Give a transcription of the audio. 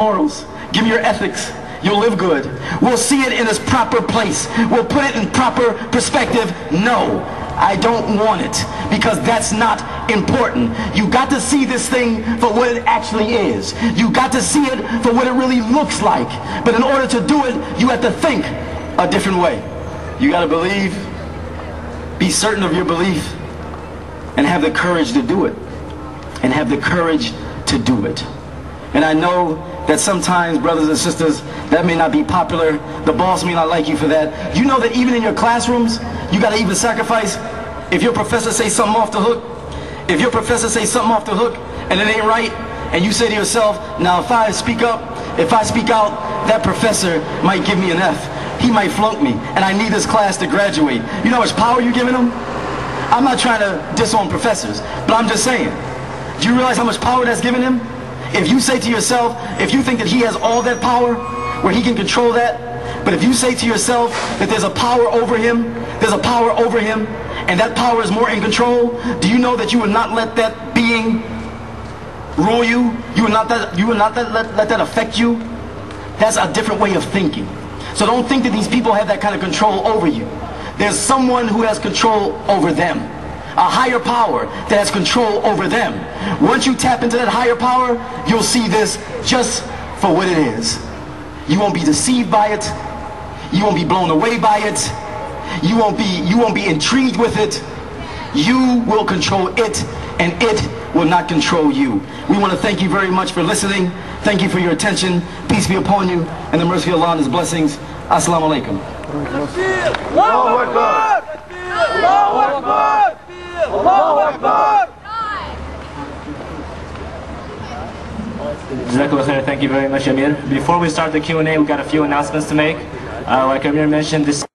morals. Give me your ethics. You'll live good. We'll see it in its proper place. We'll put it in proper perspective. No, I don't want it, because that's not important. You got to see this thing for what it actually is. You got to see it for what it really looks like. But in order to do it, you have to think a different way. You got to believe, be certain of your belief, and have the courage to do it. And have the courage to do it. And I know that sometimes, brothers and sisters, that may not be popular. The boss may not like you for that. You know that even in your classrooms, you got to even sacrifice. If your professor says something off the hook, and it ain't right, and you say to yourself, now if I speak out, that professor might give me an F. He might flunk me, and I need this class to graduate. You know how much power you're giving him? I'm not trying to disown professors, but I'm just saying, do you realize how much power that's giving him? If you say to yourself, if you think that he has all that power, where he can control that, but if you say to yourself that there's a power over him, and that power is more in control, do you know that you would not let that being rule you? You would not let that affect you? That's a different way of thinking. So don't think that these people have that kind of control over you. There's someone who has control over them. A higher power that has control over them. Once you tap into that higher power, you'll see this just for what it is. You won't be deceived by it. You won't be blown away by it. You won't be intrigued with it. You will control it, and it will not control you. We want to thank you very much for listening. Thank you for your attention. Peace be upon you, and the mercy of Allah and His blessings. Assalamu alaikum. Allahu Akbar! Allahu Akbar! Allahu Akbar! Jazakallah khair. Thank you very much, Amir. Before we start the Q&A, we got a few announcements to make. Like Amir mentioned, this